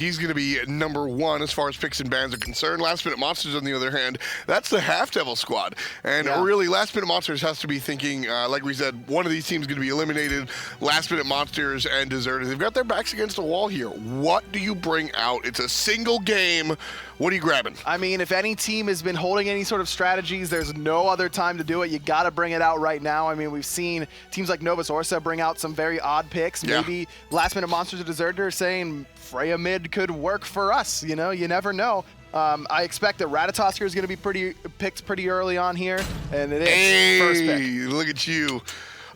He's going to be number 1 as far as picks and bans are concerned. Last Minute Monsters, on the other hand, that's the Half Devil squad. And really, Last Minute Monsters has to be thinking, like we said, one of these teams is going to be eliminated. Last Minute Monsters and Deserters, they've got their backs against the wall here. What do you bring out? It's a single game. What are you grabbing? I mean, if any team has been holding any sort of strategies, there's no other time to do it. You got to bring it out right now. I mean, we've seen teams like Novus Orsa bring out some very odd picks. Maybe Last Minute Monsters or Deserters saying Freya mid could work for us. You know, you never know. I expect that Ratatosker is going to be picked pretty early on here, and it is first pick. Look at you.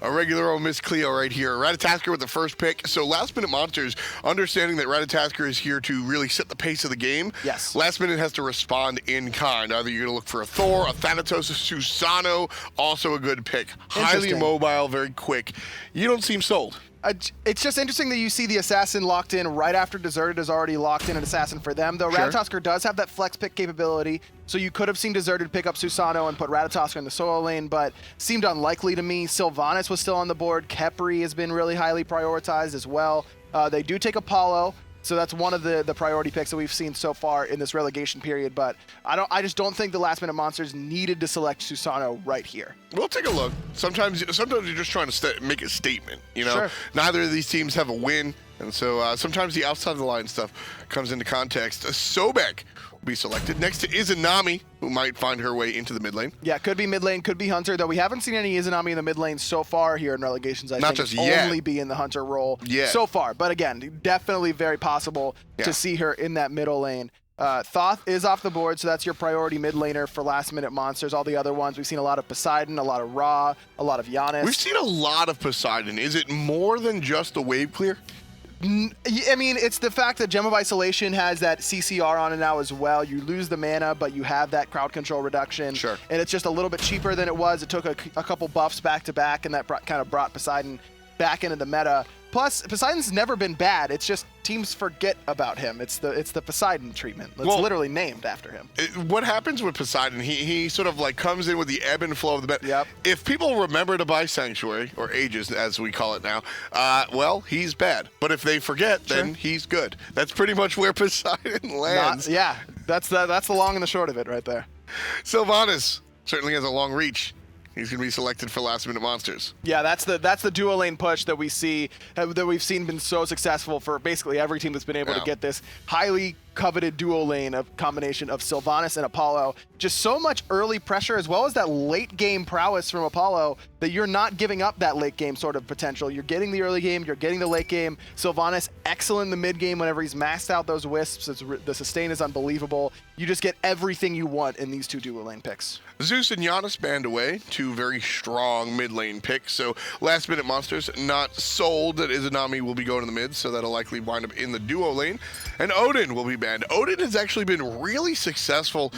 A regular old Miss Cleo right here. Ratatosker with the first pick. So Last Minute Monsters, understanding that Ratatosker is here to really set the pace of the game. Yes. Last Minute has to respond in kind. Either you're going to look for a Thor, a Thanatos, a Susano, also a good pick. Highly mobile, very quick. You don't seem sold. It's just interesting that you see the Assassin locked in right after Deserted is already locked in an Assassin for them, though Ratatosker does have that flex pick capability, so you could have seen Deserted pick up Susano and put Ratatosker in the solo lane, but seemed unlikely to me. Sylvanas was still on the board. Khepri has been really highly prioritized as well. They do take Apollo, so that's one of the priority picks that we've seen so far in this relegation period, but I just don't think the Last Minute Monsters needed to select Susano right here. We'll take a look. Sometimes you're just trying to make a statement, you know? Neither of these teams have a win, and so sometimes the outside of the line stuff comes into context. Sobek will be selected next to Izanami, who might find her way into the mid lane. Yeah, could be mid lane, could be Hunter, though we haven't seen any Izanami in the mid lane so far here in Relegations. I think just yet. Only be in the Hunter role so far, but again, definitely very possible to see her in that middle lane. Thoth is off the board, so that's your priority mid laner for Last Minute Monsters. All the other ones, we've seen a lot of Poseidon, a lot of Ra, a lot of Giannis. We've seen a lot of Poseidon. Is it more than just the wave clear? I mean, it's the fact that Gem of Isolation has that CCR on it now as well. You lose the mana, but you have that crowd control reduction. And it's just a little bit cheaper than it was. It took a couple buffs back to back, and that kind of brought Poseidon back into the meta. Plus, Poseidon's never been bad. It's just teams forget about him. It's the Poseidon treatment. It's literally named after him. What happens with Poseidon? He sort of like comes in with the ebb and flow of the meta. If people remember to buy Sanctuary, or Aegis as we call it now, well, he's bad. But if they forget, then he's good. That's pretty much where Poseidon lands. That's the long and the short of it right there. Sylvanas certainly has a long reach. He's going to be selected for Last Minute Monsters. Yeah, that's the dual lane push that we've seen been so successful for basically every team that's been able to get this highly coveted dual lane of combination of Sylvanas and Apollo. Just so much early pressure as well as that late game prowess from Apollo that you're not giving up that late game sort of potential. You're getting the early game, you're getting the late game. Sylvanas excellent in the mid game whenever he's maxed out those wisps. The sustain is unbelievable. You just get everything you want in these two dual lane picks. Zeus and Giannis banned away, two very strong mid lane picks. So Last Minute Monsters not sold that Izanami will be going to the mid, so that'll likely wind up in the duo lane. And Odin will be banned. Odin has actually been really successful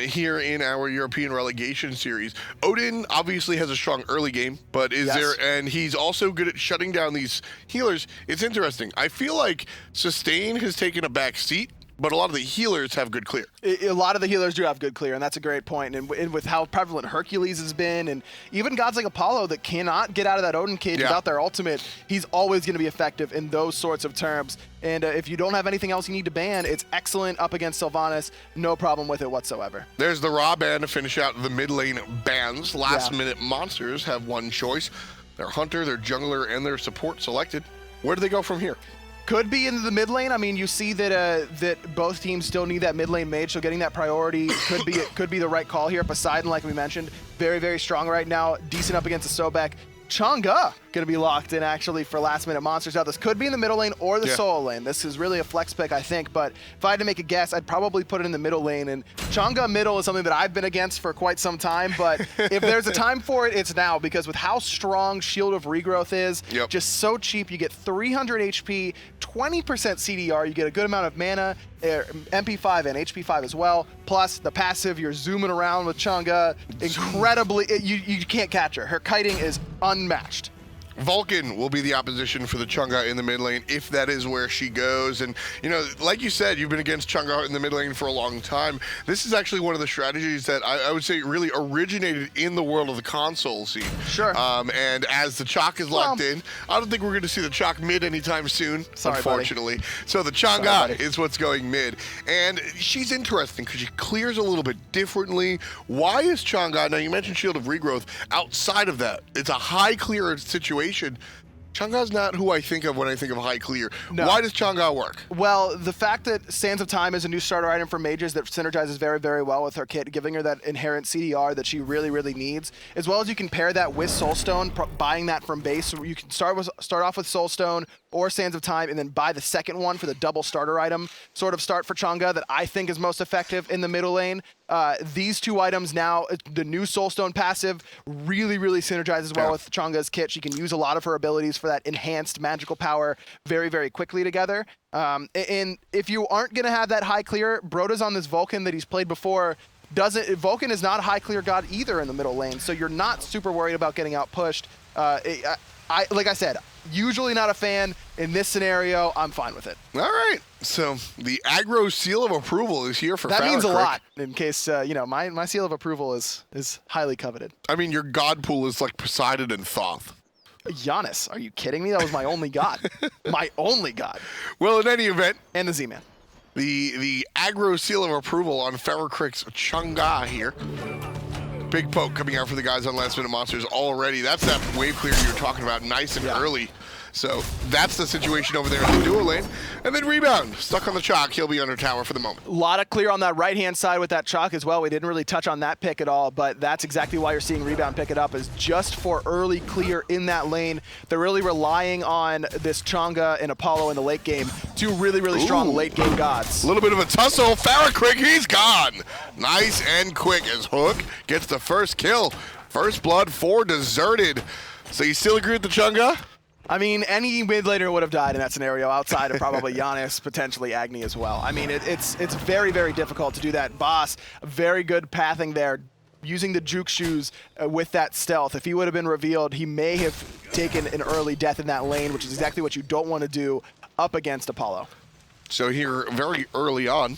here in our European relegation series. Odin obviously has a strong early game, but and he's also good at shutting down these healers. It's interesting. I feel like sustain has taken a back seat, but a lot of the healers have good clear. A lot of the healers do have good clear, and that's a great point. And with how prevalent Hercules has been, and even gods like Apollo that cannot get out of that Odin cage without their ultimate, he's always going to be effective in those sorts of terms. And if you don't have anything else you need to ban, it's excellent up against Sylvanas. No problem with it whatsoever. There's the Ra ban to finish out the mid lane bans. Last Minute Monsters have one choice. Their Hunter, their Jungler, and their support selected. Where do they go from here? Could be into the mid lane. I mean, you see that both teams still need that mid lane mage, so getting that priority could be the right call here. Poseidon, like we mentioned, very, very strong right now. Decent up against the Sobek. Chang'e going to be locked in actually for Last Minute Monsters. Now, this could be in the middle lane or the solo lane. This is really a flex pick, I think, but if I had to make a guess, I'd probably put it in the middle lane. And Chang'e middle is something that I've been against for quite some time, but if there's a time for it, it's now, because with how strong Shield of Regrowth is, just so cheap, you get 300 HP, 20% CDR, you get a good amount of mana, MP5 and HP5 as well, plus the passive, you're zooming around with Chang'e, incredibly, you can't catch her. Her kiting is unmatched. Vulcan will be the opposition for the Chang'e in the mid lane if that is where she goes. And, you know, like you said, you've been against Chang'e in the mid lane for a long time. This is actually one of the strategies that I would say really originated in the world of the console scene. Sure. And as the Chalk is locked in, I don't think we're going to see the Chalk mid anytime soon, unfortunately. Buddy. So the Chang'e is what's going mid. And she's interesting because she clears a little bit differently. Why is Chang'e, now you mentioned Shield of Regrowth, outside of that, it's a high clear situation. Chang'e's not who I think of when I think of high clear. No. Why does Chang'e work? Well, the fact that Sands of Time is a new starter item for mages that synergizes very, very well with her kit, giving her that inherent CDR that she really, really needs, as well as you can pair that with Soulstone, buying that from base. So you can start off with Soulstone or Sands of Time, and then buy the second one for the double starter item sort of start for Chang'e that I think is most effective in the middle lane. These two items now, the new Soulstone passive really, really synergizes well with Chang'e's kit. She can use a lot of her abilities for that enhanced magical power very, very quickly together. And if you aren't going to have that high clear, Broda's on this Vulcan that he's played before. Vulcan is not a high clear god either in the middle lane, so you're not super worried about getting out pushed. Like I said, usually not a fan. In this scenario, I'm fine with it. All right. So the aggro seal of approval is here for That means a lot, in case, you know, my seal of approval is highly coveted. I mean, your god pool is like Poseidon and Thoth. Giannis, are you kidding me? That was my only god. My only god. Well, in any event. And the Z-Man. The aggro seal of approval on Ferrocrick's Chang'e here. Big poke coming out for the guys on Last Minute Monsters already. That's that wave clear you were talking about, nice and early. So that's the situation over there in the duo lane. And then Rebound, stuck on the Chalk. He'll be under tower for the moment. A lot of clear on that right-hand side with that Chalk as well. We didn't really touch on that pick at all, but that's exactly why you're seeing Rebound pick it up, is just for early clear in that lane. They're really relying on this Chang'e and Apollo in the late game. Two really, really strong late game gods. A little bit of a tussle. Ferrocrick, he's gone. Nice and quick as Hook gets the first kill. First blood for Deserted. So you still agree with the Chang'e? I mean, any mid laner would have died in that scenario outside of probably Giannis, potentially Agni as well. I mean, it's very, very difficult to do that. Boss, very good pathing there, using the juke shoes with that stealth. If he would have been revealed, he may have taken an early death in that lane, which is exactly what you don't want to do up against Apollo. So here, very early on,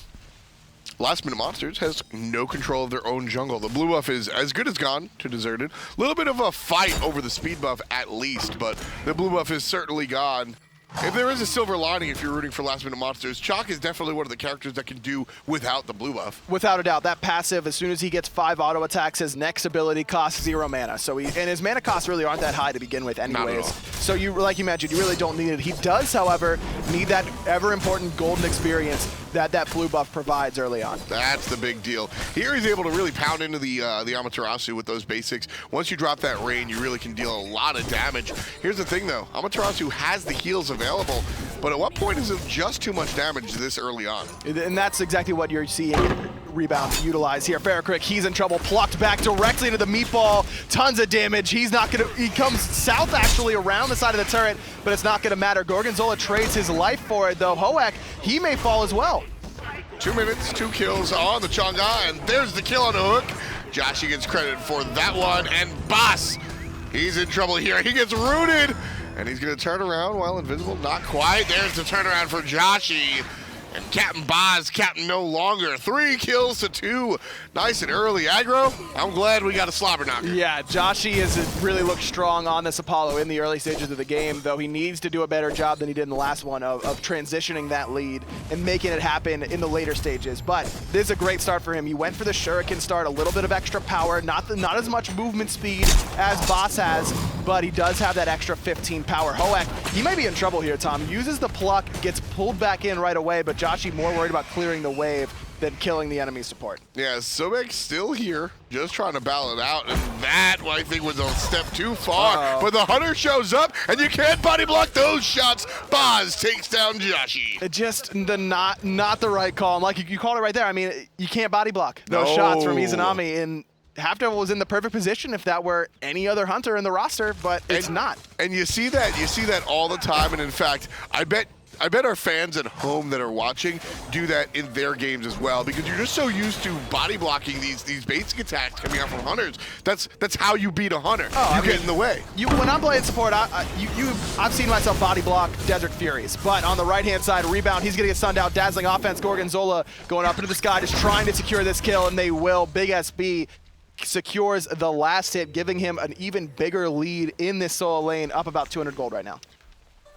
Last Minute Monsters has no control of their own jungle. The blue buff is as good as gone to Deserted. A little bit of a fight over the speed buff at least, but the blue buff is certainly gone. If there is a silver lining if you're rooting for Last Minute Monsters, Chalk is definitely one of the characters that can do without the blue buff. Without a doubt, that passive, as soon as he gets 5 auto attacks, his next ability costs 0 mana. So and his mana costs really aren't that high to begin with anyways. Not at all. So you, like you mentioned, you really don't need it. He does, however, need that ever important golden experience that blue buff provides early on. That's the big deal. Here he's able to really pound into the Amaterasu with those basics. Once you drop that rain, you really can deal a lot of damage. Here's the thing though, Amaterasu has the heals available, but at what point is it just too much damage this early on? And that's exactly what you're seeing Rebound utilize here. Ferrocrick, he's in trouble, plucked back directly into the meatball. Tons of damage. He comes south actually around the side of the turret, but it's not gonna matter. Gorgonzola trades his life for it though. Hoek, he may fall as well. 2 minutes, 2 kills on the Chang'e, and there's the kill on the Hook. Joshi gets credit for that one, and Boss, he's in trouble here. He gets rooted, and he's gonna turn around while invisible. Not quite. There's the turnaround for Joshi. And Captain Boz, Captain no longer. 3 kills to 2. Nice and early aggro. I'm glad we got a slobber knocker. Yeah, Joshi has really looked strong on this Apollo in the early stages of the game, though he needs to do a better job than he did in the last one of transitioning that lead and making it happen in the later stages. But this is a great start for him. He went for the Shuriken start, a little bit of extra power, not as much movement speed as Boss has, but he does have that extra 15 power. Hoek, he might be in trouble here, Tom. Uses the pluck, gets pulled back in right away, but Joshi more worried about clearing the wave than killing the enemy support. Yeah, Sobek's still here, just trying to battle it out, and that, I think, was a step too far. But the Hunter shows up, and you can't body block those shots. Boz takes down Joshi. Just not the right call. Like you called it right there. I mean, you can't body block those shots from Izanami, and Half Devil was in the perfect position if that were any other Hunter in the roster, but it's not. And you see that all the time, and in fact, I bet I bet our fans at home that are watching do that in their games as well, because you're just so used to body blocking these basic attacks coming out from hunters. That's how you beat a hunter. You get in the way. When I'm playing support, I've seen myself body block Desert Furies, but on the right-hand side, rebound, he's gonna get sunned out. Dazzling offense, Gorgonzola going up into the sky, just trying to secure this kill, and they will. Big SB secures the last hit, giving him an even bigger lead in this solo lane, up about 200 gold right now.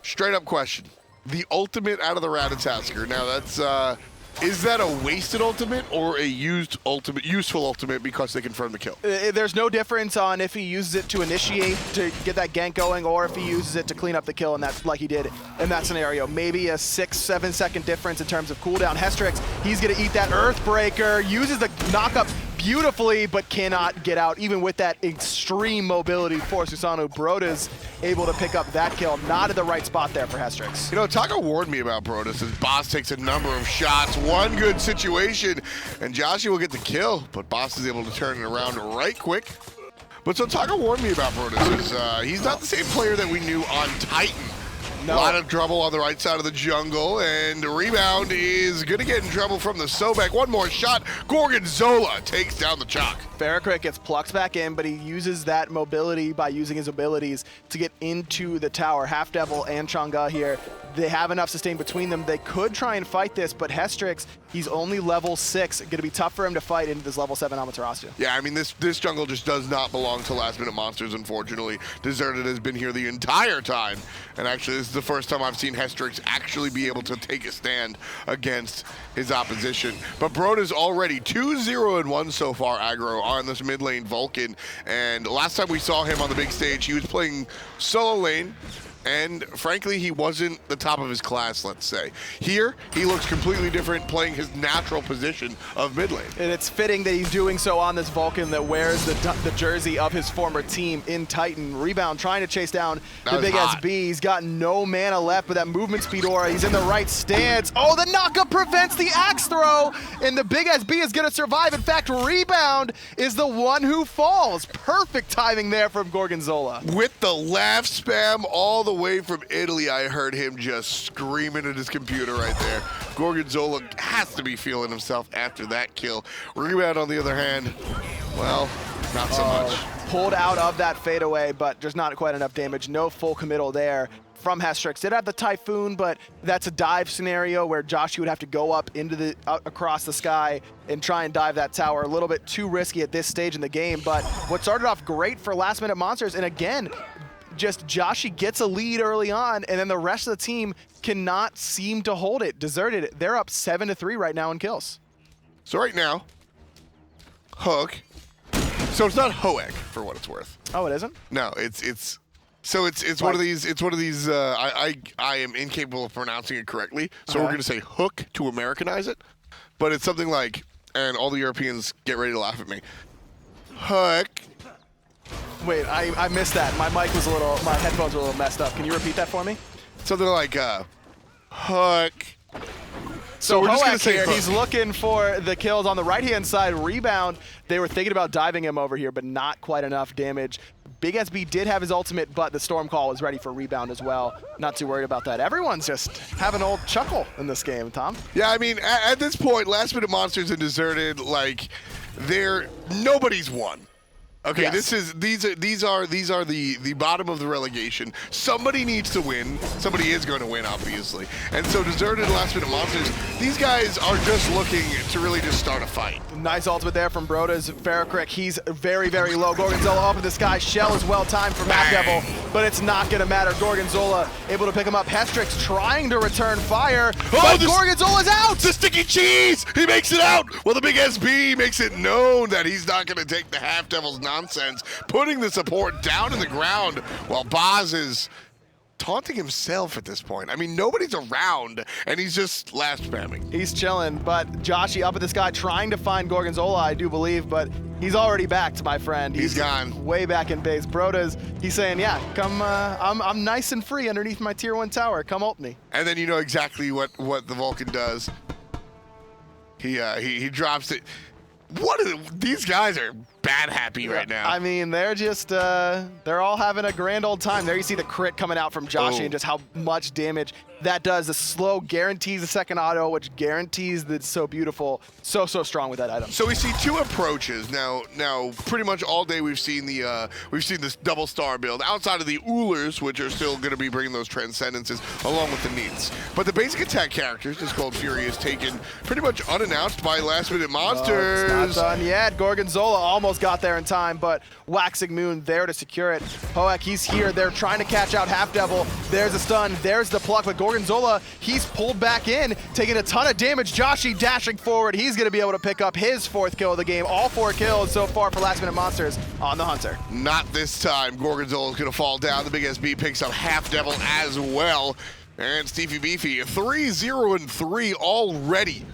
Straight up question. The ultimate out of the Ratatasker. Now that's, is that a wasted ultimate or a useful ultimate because they confirm the kill? There's no difference on if he uses it to initiate, to get that gank going, or if he uses it to clean up the kill, and that's like he did in that scenario. Maybe a 6-7 second difference in terms of cooldown. Hestrix, he's gonna eat that Earthbreaker, uses the knockup beautifully, but cannot get out, even with that extreme mobility for Susano. Broda's able to pick up that kill. Not at the right spot there for Hestrix. You know, Taka warned me about Brodas. His boss takes a number of shots, one good situation, and Joshi will get the kill, but boss is able to turn it around right quick. But so Taka warned me about Brodas. He's not the same player that we knew on Titan. No. A lot of trouble on the right side of the jungle, and the rebound is going to get in trouble from the Sobek. One more shot. Gorgonzola takes down the Chalk. Ferrocrit gets plucked back in, but he uses that mobility by using his abilities to get into the tower. Half Devil and Chang'e here. They have enough sustain between them. They could try and fight this, but Hestrix, he's only level 6. Going to be tough for him to fight into this level 7 Amaterasu. Yeah, I mean, this jungle just does not belong to Last Minute Monsters, unfortunately. Deserted has been here the entire time, and actually this is the first time I've seen Hestrix actually be able to take a stand against his opposition. But Broda's already 2-0-1 so far aggro on this mid lane Vulcan, and last time we saw him on the big stage, he was playing solo lane, and frankly, he wasn't the top of his class, let's say. Here, he looks completely different, playing his natural position of mid lane. And it's fitting that he's doing so on this Vulcan that wears the jersey of his former team in Titan. Rebound trying to chase down the big SB. He's got no mana left, but that movement speed aura, he's in the right stance. Oh, the knockup prevents the axe throw, and the big SB is gonna survive. In fact, Rebound is the one who falls. Perfect timing there from Gorgonzola. With the laugh spam all the way from Italy, I heard him just screaming at his computer right there. Gorgonzola has to be feeling himself after that kill. Rebound, on the other hand, well, not so much. Pulled out of that fadeaway, but there's not quite enough damage. No full committal there from Hestrix. Did have the Typhoon, but that's a dive scenario where Joshi would have to go up into the across the sky and try and dive that tower. A little bit too risky at this stage in the game, but what started off great for Last Minute Monsters, and again, just Joshi gets a lead early on, and then the rest of the team cannot seem to hold it. Deserted, they're up 7-3 right now in kills. So right now, Hook. So it's not Hoek for what it's worth. Oh, it isn't? No, it's one of these. It's one of these. I am incapable of pronouncing it correctly, so we're gonna say Hook to Americanize it. But it's something like, and all the Europeans get ready to laugh at me. Hook. Wait, I missed that. My mic was my headphones were a little messed up. Can you repeat that for me? Something like Hook. So we're just gonna Hoek say here, Hook. he's looking for the kills on the right-hand side. Rebound, they were thinking about diving him over here, but not quite enough damage. Big SB did have his ultimate, but the Storm Call was ready for Rebound as well. Not too worried about that. Everyone's just having an old chuckle in this game, Tom. Yeah, I mean, at this point, Last Minute Monsters and Deserted, like, nobody's won. Okay, yes. These are the bottom of the relegation. Somebody needs to win. Somebody is going to win, obviously. And so Deserted and Last Minute Monsters, these guys are just looking to really just start a fight. Nice ultimate there from Broda's Ferrocrit. He's very, very low. Gorgonzola up in the sky. Shell is well timed from Half Devil, but it's not going to matter. Gorgonzola able to pick him up. Hestrix trying to return fire, but Gorgonzola's out! The sticky cheese! He makes it out! Well, the big SB makes it known that he's not going to take the Half Devil's nonsense, putting the support down in the ground while Boz is taunting himself at this point. I mean, nobody's around, and he's just last spamming. He's chilling, but Joshi up at the sky trying to find Gorgonzola, I do believe, but he's already backed, my friend. He's gone. Way back in base. Broda's, he's saying, yeah, come, I'm nice and free underneath my tier 1 tower. Come ult me. And then you know exactly what the Vulcan does. He drops it. These guys are bad happy right now. I mean, they're just, they're all having a grand old time. There you see the crit coming out from Joshi and just how much damage that does. The slow guarantees the second auto, which guarantees that it's so beautiful. So strong with that item. So we see two approaches now. Pretty much all day we've seen this double star build outside of the Oolers, which are still going to be bringing those transcendences along with the needs. But the basic attack characters, this Cold Fury, is taken pretty much unannounced by last minute monsters. It's not done yet. Gorgonzola almost got there in time, but Waxing Moon there to secure it. Hoek, he's here. They're trying to catch out Half Devil. There's a stun. There's the pluck, but Gorgonzola, he's pulled back in, taking a ton of damage. Joshi dashing forward. He's going to be able to pick up his 4th kill of the game. All 4 kills so far for last minute monsters on the Hunter. Not this time. Gorgonzola is going to fall down. The big SB picks up Half Devil as well. And Stevie Beefy, 3-0-3 already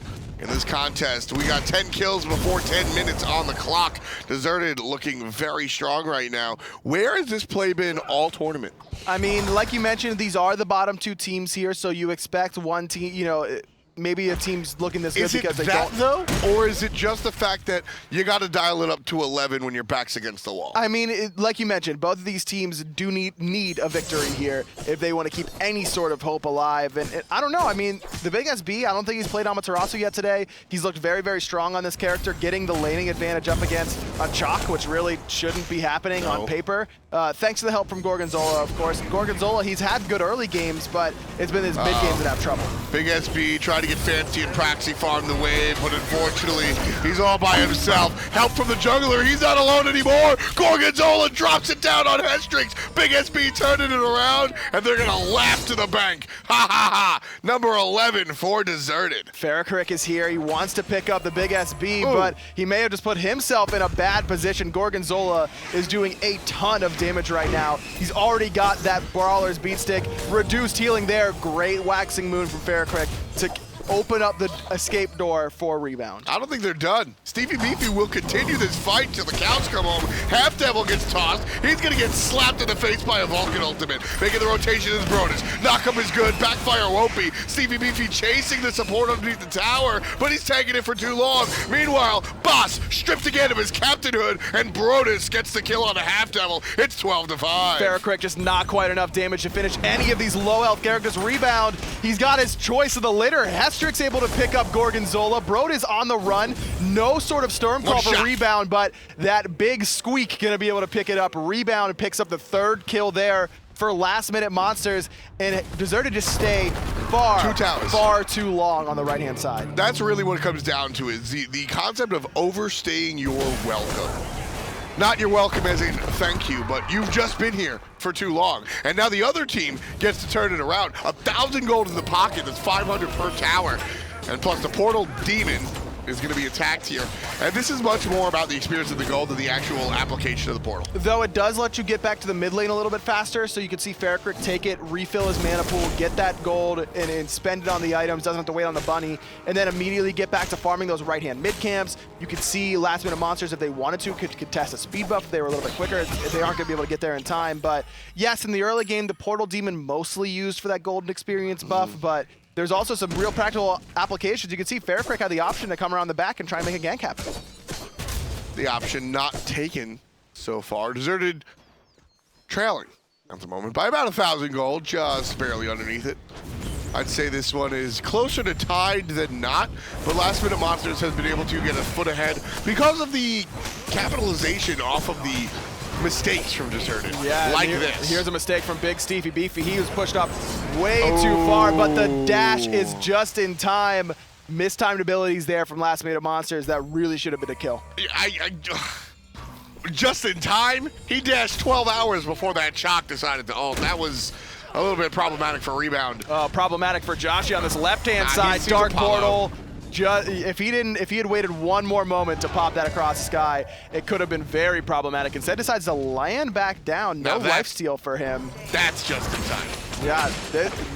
in this contest. We got 10 kills before 10 minutes on the clock. Deserted looking very strong right now. Where has this play been all tournament? I mean, like you mentioned, these are the bottom 2 teams here, so you expect one team, you know, maybe a team's looking this good because they don't. Though? Or is it just the fact that you got to dial it up to 11 when your back's against the wall? I mean, like you mentioned, both of these teams do need a victory here if they want to keep any sort of hope alive. And I don't know. I mean, the big SB, I don't think he's played Amaterasu yet today. He's looked very strong on this character, getting the laning advantage up against a Chalk, which really shouldn't be happening on paper. Thanks to the help from Gorgonzola, of course. Gorgonzola, he's had good early games, but it's been his mid games that have trouble. Big SB tried to get fancy and Praxi farm the wave, but unfortunately, he's all by himself. Help from the jungler, he's not alone anymore. Gorgonzola drops it down on Hestrix. Big SB turning it around, and they're gonna laugh to the bank. Ha ha ha! Number 11 for Deserted. Farrakrick is here. He wants to pick up the big SB, but he may have just put himself in a bad position. Gorgonzola is doing a ton of damage right now. He's already got that Brawler's Beat Stick. Reduced healing there. Great Waxing Moon from Farrakrick to open up the escape door for rebound. I don't think they're done. Stevie Beefy will continue this fight till the cows come home. Half Devil gets tossed. He's gonna get slapped in the face by a Vulcan ultimate. Making the rotation is Brodus. Knockup is good, backfire won't be. Stevie Beefy chasing the support underneath the tower, but he's taking it for too long. Meanwhile, Boss stripped again of his captainhood, and Brodus gets the kill on a Half Devil. It's 12-5. Farrakrick just not quite enough damage to finish any of these low health characters. Rebound, he's got his choice of the litter. Hestrix able to pick up Gorgonzola. Brode is on the run. No sort of storm call for rebound, but that big squeak gonna be able to pick it up. Rebound picks up the 3rd kill there for last minute monsters, and Deserted just stay far too long on the right hand side. That's really what it comes down to, is the concept of overstaying your welcome. Not your welcome as in thank you, but you've just been here for too long. And now the other team gets to turn it around. 1,000 gold in the pocket, that's 500 per tower. And plus the Portal Demon is going to be attacked here. And this is much more about the experience of the gold than the actual application of the portal. Though it does let you get back to the mid lane a little bit faster, so you can see Farrakrick take it, refill his mana pool, get that gold, and spend it on the items, doesn't have to wait on the bunny, and then immediately get back to farming those right-hand mid camps. You could see last minute monsters, if they wanted to, could test a speed buff if they were a little bit quicker. They aren't going to be able to get there in time, but yes, in the early game, the Portal Demon mostly used for that golden experience buff, but there's also some real practical applications. You can see Farrakrick had the option to come around the back and try and make a gank happen. The option not taken so far. Deserted trailing at the moment by about 1,000 gold, just barely underneath it. I'd say this one is closer to tied than not, but Last Minute Monsters has been able to get a foot ahead because of the capitalization off of the mistakes from Deserted, like this. Here's a mistake from Big Stevie Beefy. He was pushed up way too far, but the dash is just in time. Mistimed abilities there from Last Minute Monsters. That really should have been a kill. Just in time? He dashed 12 hours before that Chalk decided to ult. That was a little bit problematic for rebound. Problematic for Joshi on this left-hand side. Dark Portal. If he had waited one more moment to pop that across the sky, it could have been very problematic. Instead, decides to land back down. No lifesteal for him. That's just in time. Yeah,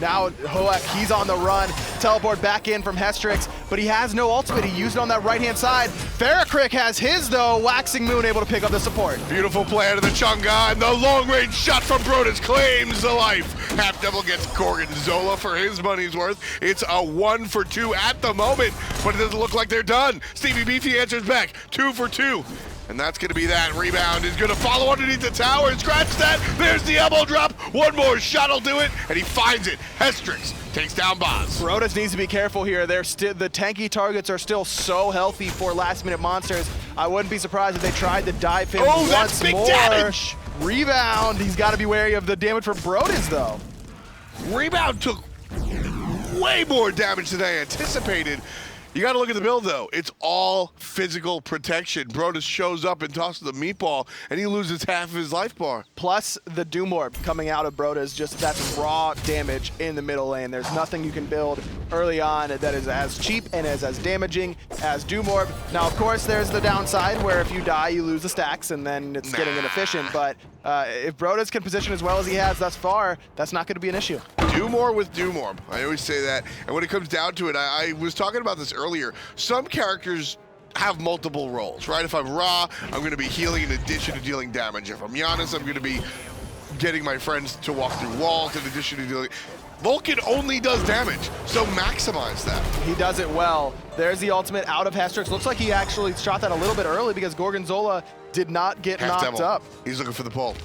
now Hoek, he's on the run. Teleport back in from Hestrix, but he has no ultimate. He used it on that right-hand side. Farrakrick has his, though. Waxing Moon able to pick up the support. Beautiful play out of the Chunga, and the long-range shot from Brodus claims the life. Half Devil gets Gorgonzola for his money's worth. It's a 1 for 2 at the moment, but it doesn't look like they're done. Stevie Beefy answers back, 2 for 2. And that's going to be that. Rebound is going to follow underneath the tower and scratch that. There's the elbow drop. One more shot will do it, and he finds it. Hestrix takes down Boz. Brodas needs to be careful here. The tanky targets are still so healthy for last-minute monsters. I wouldn't be surprised if they tried to dive him that's once big more. Damage. Rebound. He's got to be wary of the damage from Brodas, though. Rebound took way more damage than I anticipated. You got to look at the build, though. It's all physical protection. Brodas shows up and tosses the meatball, and he loses half of his life bar. Plus the Doom Orb coming out of Brodas, just that's raw damage in the middle lane. There's nothing you can build early on that is as cheap and is as damaging as Doom Orb. Now, of course, there's the downside where if you die, you lose the stacks, and then it's getting inefficient. But if Brodas can position as well as he has thus far, that's not going to be an issue. Do more with Doom Orb. I always say that. And when it comes down to it, I was talking about this earlier. Some characters have multiple roles, right? If I'm Ra, I'm going to be healing in addition to dealing damage. If I'm Giannis, I'm going to be getting my friends to walk through walls in addition to dealing... Vulcan only does damage, so maximize that. He does it well. There's the ultimate out of Hestrix. Looks like he actually shot that a little bit early because Gorgonzola did not get knocked up. He's looking for the pull.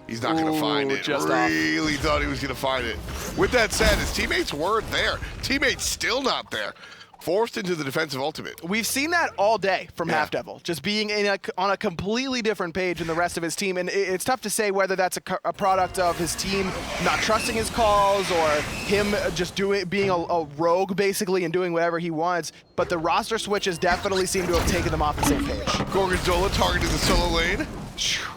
He's not going to find it. Just really thought he was going to find it. With that said, his teammates weren't there. Teammates still not there. Forced into the defensive ultimate. We've seen that all day from Half Devil, just being on a completely different page than the rest of his team. And it's tough to say whether that's a product of his team not trusting his calls or him just being a rogue, basically, and doing whatever he wants. But the roster switches definitely seem to have taken them off the same page. Gorgonzola targeted the solo lane.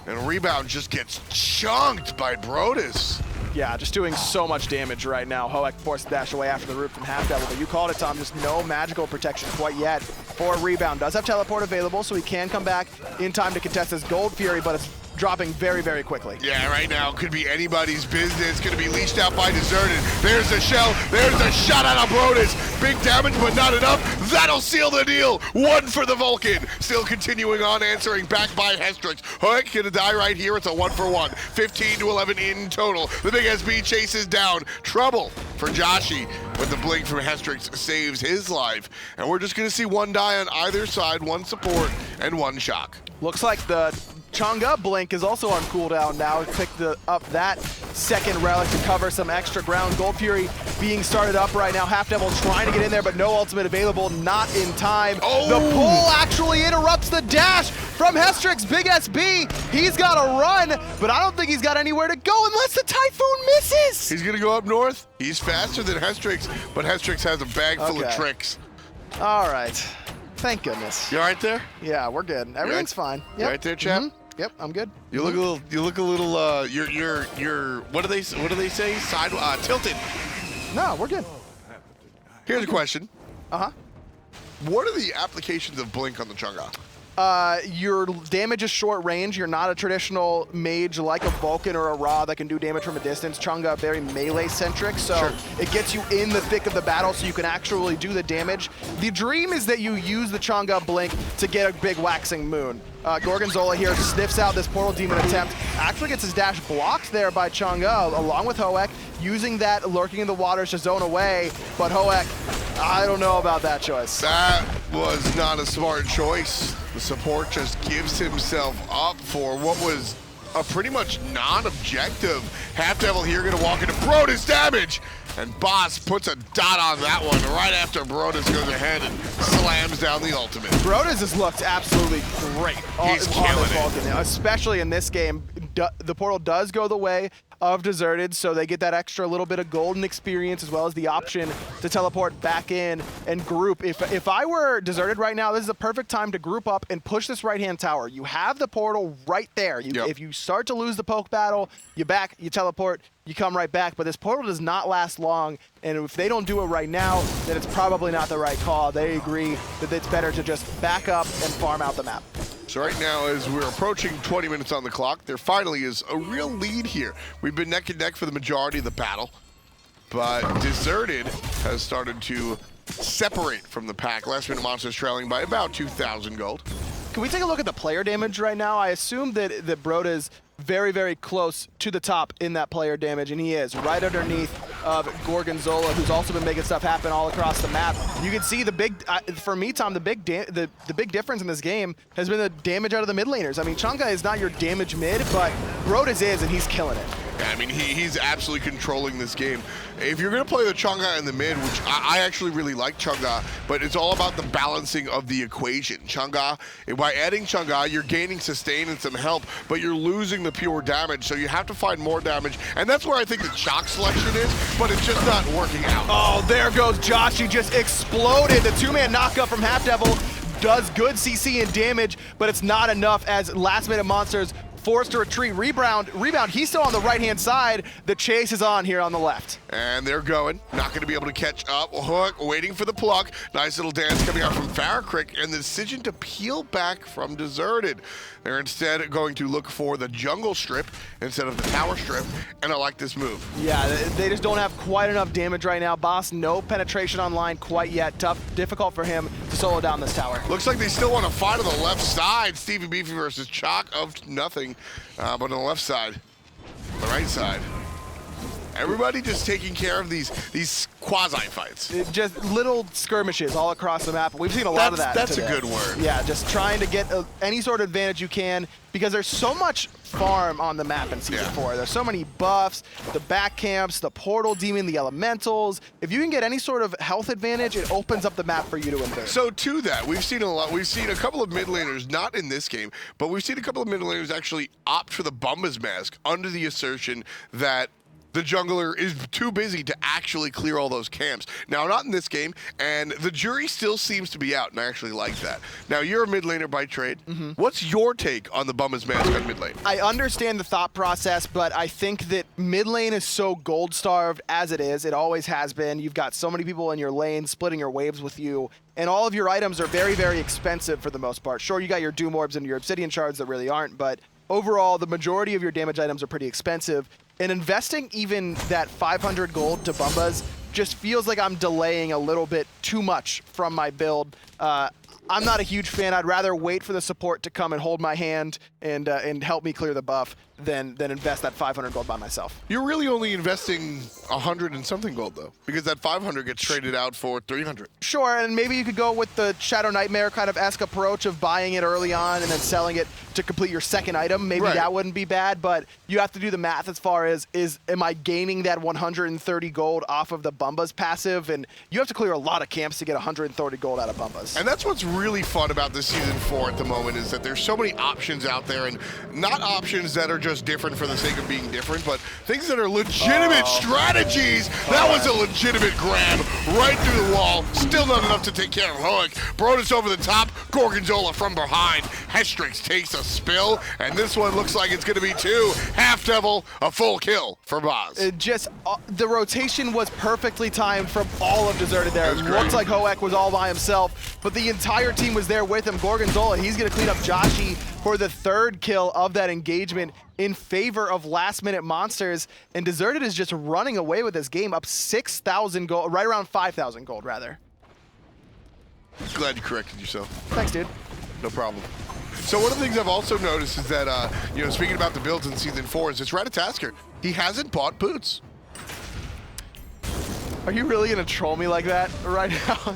And Rebound just gets chunked by Brodas. Yeah, just doing so much damage right now. Hoek forced the dash away after the root from Half Devil, but you called it, Tom. Just no magical protection quite yet for Rebound. Does have teleport available, so he can come back in time to contest his Gold Fury, but it's dropping very, very quickly. Yeah, right now could be anybody's business. Going to be leashed out by Deserted. There's the shell. There's the shot out of Brodas. Big damage, but not enough. That'll seal the deal. One for the Vulcan. Still continuing on, answering back by Hestrix. Hoek going to die right here. It's a 1-for-1. 15 to 11 in total. The big SB chases down. Trouble for Joshi, but the blink from Hestrix saves his life. And we're just going to see one die on either side, one support and one shock. Looks like the Chang'e blink is also on cooldown now. Picked up that second relic to cover some extra ground. Gold Fury being started up right now. Half Devil trying to get in there, but no ultimate available, not in time. Oh. The pull actually interrupts the dash from Hestrix. Big SB, he's got to run, but I don't think he's got anywhere to go unless the Typhoon misses. He's gonna go up north. He's faster than Hestrix, but Hestrix has a bag full of tricks. All right. Thank goodness. You all right there? Yeah, we're good. Everything's fine. Yep. You all right there, chap? Yep, I'm good. You look a little. You look a little. You're. What do they say? Side tilted. No, we're good. Here's a question. Uh-huh. What are the applications of Blink on the Chang'e? Your damage is short range. You're not a traditional mage like a Vulcan or a Ra that can do damage from a distance. Chang'e very melee-centric, so it gets you in the thick of the battle so you can actually do the damage. The dream is that you use the Chang'e blink to get a big waxing moon. Gorgonzola here sniffs out this Portal Demon attempt, actually gets his dash blocked there by Chang'e, along with Hoek, using that lurking in the waters to zone away, but Hoek, I don't know about that choice. That was not a smart choice. The support just gives himself up for what was a pretty much non-objective. Half Devil here gonna walk into Brodas damage, and Boss puts a dot on that one right after Brodas goes ahead and slams down the ultimate. Brodas has looked absolutely great. He's killing it. Especially in this game. The portal does go the way of Deserted, so they get that extra little bit of golden experience as well as the option to teleport back in and group. If I were Deserted right now, this is a perfect time to group up and push this right-hand tower. You have the portal right there. If you start to lose the poke battle, you back, you teleport, you come right back, but this portal does not last long, and if they don't do it right now, then it's probably not the right call. They agree that it's better to just back up and farm out the map. So right now, as we're approaching 20 minutes on the clock, there finally is a real lead here. We've been neck and neck for the majority of the battle, but Deserted has started to separate from the pack. Last Minute Monsters trailing by about 2,000 gold. Can we take a look at the player damage right now? I assume that Broda is very, very close to the top in that player damage, and he is right underneath of Gorgonzola, who's also been making stuff happen all across the map. You can see the big, for me, Tom, the big difference in this game has been the damage out of the mid laners. I mean, Chunga is not your damage mid, but Brodas is, and he's killing it. Yeah, I mean, he's absolutely controlling this game. If you're going to play the Chunga in the mid, which I actually really like Chunga, but it's all about the balancing of the equation. Chunga, by adding Chunga, you're gaining sustain and some help, but you're losing the pure damage, so you have to find more damage, and that's where I think the Shock selection is, but it's just not working out. Oh, there goes Josh. He just exploded. The two-man knockup from Half Devil does good CC and damage, but it's not enough as last-minute monsters forced to retreat. Rebound, he's still on the right-hand side. The chase is on here on the left. And they're going. Not going to be able to catch up. Hook waiting for the pluck. Nice little dance coming out from Farrakrick, and the decision to peel back from Deserted. They're instead going to look for the jungle strip instead of the tower strip, and I like this move. Yeah, they just don't have quite enough damage right now. Boss, no penetration online quite yet. Tough, difficult for him to solo down this tower. Looks like they still want to fight on the left side. Stevie Beefy versus Chalk of nothing. But on the left side, on the right side, everybody just taking care of these quasi fights. Just little skirmishes all across the map. We've seen a lot of that. That's today. a good word. Yeah, just trying to get any sort of advantage you can, because there's so much farm on the map in Season 4. There's so many buffs, the back camps, the portal demon, the elementals. If you can get any sort of health advantage, it opens up the map for you to invade. So to that, we've seen a lot. We've seen a couple of mid laners, not in this game, but we've seen a couple of mid laners actually opt for the Bumba's Mask under the assertion that the jungler is too busy to actually clear all those camps. Now, not in this game, and the jury still seems to be out, and I actually like that. Now, you're a mid laner by trade. What's your take on the Bumba's Mask on mid lane? I understand the thought process, but I think that mid lane is so gold starved as it is. It always has been. You've got so many people in your lane splitting your waves with you, and all of your items are very, very expensive for the most part. Sure, you got your Doom Orbs and your Obsidian Shards that really aren't, but overall, the majority of your damage items are pretty expensive. And investing even that 500 gold to Bumbas just feels like I'm delaying a little bit too much from my build. I'm not a huge fan. I'd rather wait for the support to come and hold my hand and help me clear the buff than invest that 500 gold by myself. You're really only investing 100 and something gold, though, because that 500 gets traded out for 300. Sure, and maybe you could go with the Shadow Nightmare kind of esque approach of buying it early on and then selling it to complete your second item. Maybe that wouldn't be bad, but you have to do the math as far as, am I gaining that 130 gold off of the Bumbas passive? And you have to clear a lot of camps to get 130 gold out of Bumbas. And that's what's really fun about this Season 4 at the moment, is that there's so many options out there, and not options that are just different for the sake of being different, but things that are legitimate strategies. That was a legitimate grab right through the wall. Still not enough to take care of Hoek. Brodas over the top. Gorgonzola from behind. Hestrix takes a spill, and this one looks like it's going to be two. Half Devil, a full kill for Boz. The rotation was perfectly timed from all of Deserted there. It looks like Hoek was all by himself, but the entire team was there with him. Gorgonzola, he's going to clean up Joshi for the third kill of that engagement in favor of last-minute monsters, and Deserted is just running away with this game, up 6,000 gold, right around 5,000 gold, rather. Glad you corrected yourself. Thanks, dude. No problem. So one of the things I've also noticed is that, speaking about the builds in Season 4, is it's Ratatasker. He hasn't bought boots. Are you really going to troll me like that right now?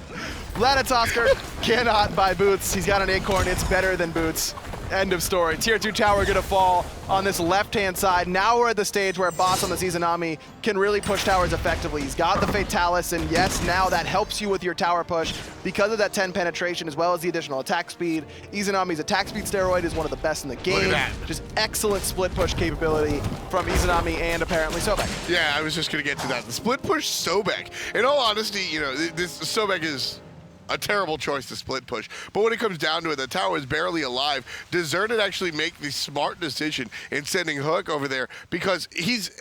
Ratatasker cannot buy boots. He's got an acorn. It's better than boots. End of story. Tier 2 tower gonna fall on this left-hand side. Now we're at the stage where Boss on the Izanami can really push towers effectively. He's got the Fatalis, and yes, now that helps you with your tower push because of that 10 penetration as well as the additional attack speed. Izanami's attack speed steroid is one of the best in the game. Look at that. Just excellent split push capability from Izanami and apparently Sobek. Yeah, I was just gonna get to that. The split push Sobek. In all honesty, this Sobek is a terrible choice to split push. But when it comes down to it, the tower is barely alive. Deserted actually make the smart decision in sending Hook over there because he's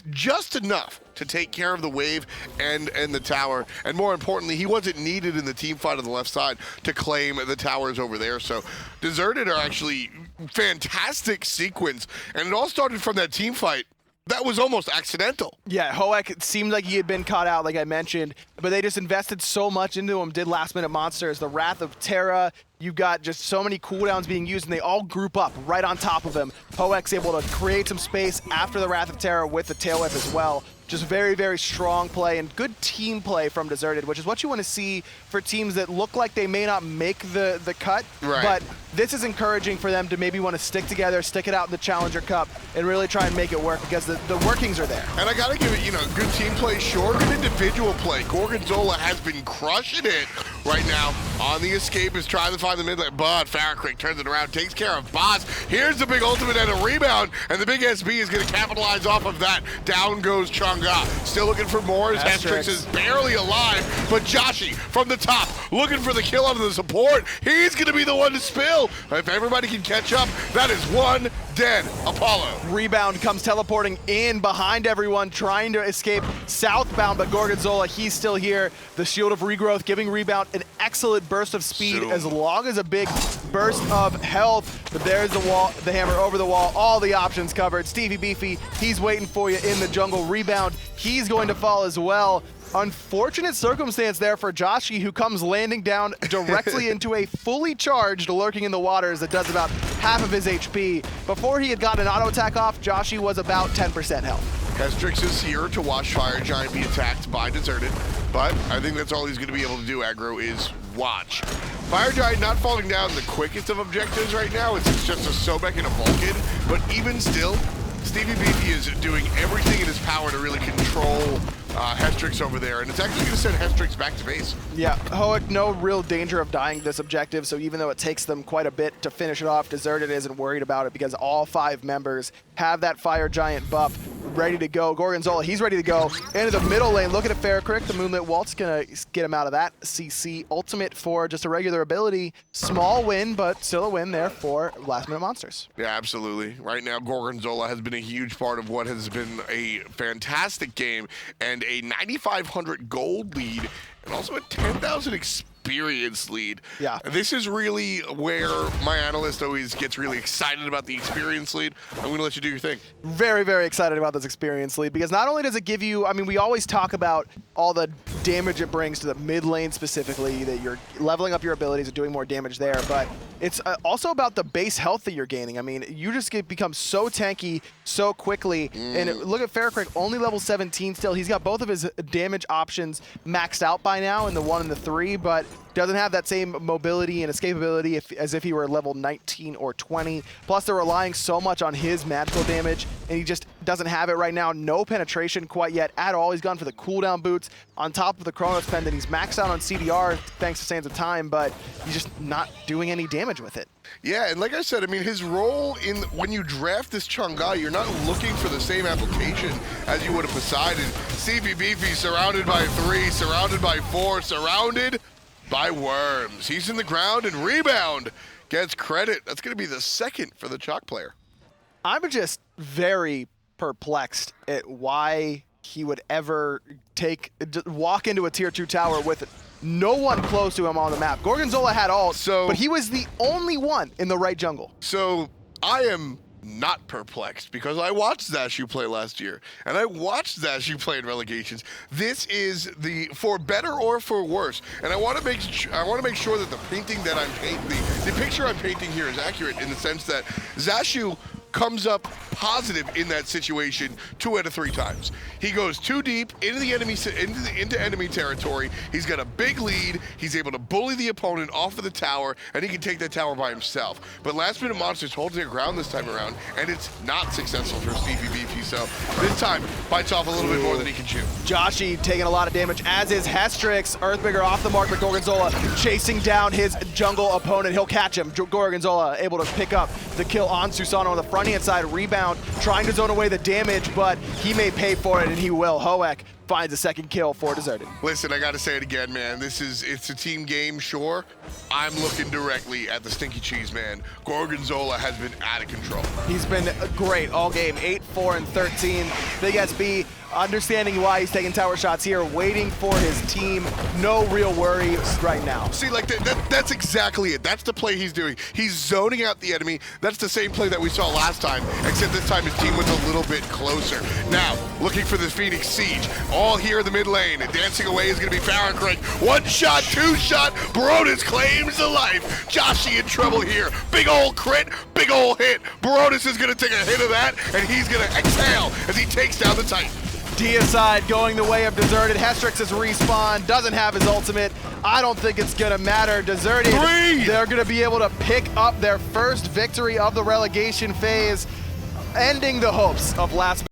just enough to take care of the wave and the tower. And more importantly, he wasn't needed in the team fight on the left side to claim the towers over there. So Deserted are actually fantastic sequence. And it all started from that team fight. That was almost accidental. Yeah, Hoek seemed like he had been caught out, like I mentioned, but they just invested so much into him, did last-minute monsters. The Wrath of Terra, you've got just so many cooldowns being used, and they all group up right on top of him. Hoek's able to create some space after the Wrath of Terra with the Tail Whip as well. Just very, very strong play and good team play from Deserted, which is what you want to see for teams that look like they may not make the cut. Right. But this is encouraging for them to maybe want to stick together, stick it out in the Challenger Cup, and really try and make it work because the workings are there. And I gotta give it, good team play, sure, good individual play. Gorgonzola has been crushing it right now. On the escape is trying to find the mid lane, but Farrakrick turns it around, takes care of Boss. Here's the big ultimate and a rebound, and the big SB is gonna capitalize off of that. Down goes Chang'e. Still looking for more as Hestrix is barely alive, but Joshi from the top, looking for the kill on the support. He's gonna be the one to spill. If everybody can catch up, that is one dead Apollo. Rebound comes teleporting in behind everyone, trying to escape southbound, but Gorgonzola, he's still here. The Shield of Regrowth giving Rebound an excellent burst of speed as long as a big burst of health. But there's the wall, the hammer over the wall, all the options covered. Stevie Beefy, he's waiting for you in the jungle. Rebound, he's going to fall as well. Unfortunate circumstance there for Joshi, who comes landing down directly into a fully charged Lurking in the Waters that does about half of his HP. Before he had gotten an auto attack off, Joshi was about 10% health. Hestrix is here to watch Fire Giant be attacked by Deserted, but I think that's all he's going to be able to do, aggro, is watch. Fire Giant not falling down the quickest of objectives right now. It's just a Sobek and a Vulcan, but even still, Stevie Beefy is doing everything in his power to really control Hestrix over there, and it's actually going to send Hestrix back to base. Yeah, Hoek, no real danger of dying this objective, so even though it takes them quite a bit to finish it off, Deserted isn't worried about it because all 5 members have that Fire Giant buff ready to go. Gorgonzola, he's ready to go into the middle lane. Looking at Farrakrick, the Moonlit Waltz gonna get him out of that. CC ultimate for just a regular ability. Small win, but still a win there for Last Minute Monsters. Yeah, absolutely. Right now, Gorgonzola has been a huge part of what has been a fantastic game and a 9,500 gold lead and also a 10,000 experience lead. Yeah. This is really where my analyst always gets really excited about the experience lead. I'm going to let you do your thing. Very, very excited about this experience lead because not only does it give you, I mean, we always talk about all the damage it brings to the mid lane specifically, that you're leveling up your abilities and doing more damage there, but it's also about the base health that you're gaining. I mean, you just become so tanky so quickly, and look at Farrakrick, only level 17 still. He's got both of his damage options maxed out by now in the 1 and the 3, but doesn't have that same mobility and escapability as if he were level 19 or 20. Plus, they're relying so much on his magical damage, and he just doesn't have it right now. No penetration quite yet at all. He's gone for the cooldown boots on top of the Chronos Pendant. He's maxed out on CDR thanks to Sands of Time, but he's just not doing any damage with it. Yeah, and like I said, I mean, his role in when you draft this Chang'e, you're not looking for the same application as you would have Poseidon. Stevie Beefy surrounded by 3, surrounded by 4, surrounded by worms. He's in the ground, and Rebound gets credit. That's going to be the second for the Chalk player. I'm just very perplexed at why he would ever walk into a tier 2 tower with no one close to him on the map. Gorgonzola had ult, but he was the only one in the right jungle. So I am not perplexed because I watched Zashu play last year, and I watched Zashu play in Relegations. This is the for better or for worse, and I want to make sure that the painting that I'm painting, the picture I'm painting here is accurate in the sense that Zashu comes up positive in that situation 2 out of 3 times. He goes too deep into the enemy into enemy territory. He's got a big lead. He's able to bully the opponent off of the tower, and he can take that tower by himself. But Last Minute Monsters holds their ground this time around, and it's not successful for Stevie Beefy. So this time bites off a little bit more than he can chew. Joshi taking a lot of damage, as is Hestrix. Earthbigger off the mark, but Gorgonzola chasing down his jungle opponent. He'll catch him. Gorgonzola able to pick up the kill on Susano on the front hand side. Rebound, trying to zone away the damage, but he may pay for it, and he will. Hoek finds a second kill for Deserted. Listen, I gotta say it again, man. It's a team game, sure. I'm looking directly at the Stinky Cheese Man. Gorgonzola has been out of control. He's been great all game, 8, 4, and 13. Big SB, understanding why he's taking tower shots here, waiting for his team. No real worries right now. See, like that's exactly it. That's the play he's doing. He's zoning out the enemy. That's the same play that we saw last time, except this time his team was a little bit closer. Now, looking for the Phoenix Siege. All here in the mid lane, and dancing away is going to be Farrakrick. 1 shot, 2 shot, Baronis claims the life. Joshi in trouble here. Big ol' crit, big ol' hit. Baronis is going to take a hit of that, and he's going to exhale as he takes down the Titan. Deicide going the way of Deserted. Hestrix is respawn, doesn't have his ultimate. I don't think it's gonna matter. Deserted, they're gonna be able to pick up their first victory of the relegation phase, ending the hopes of last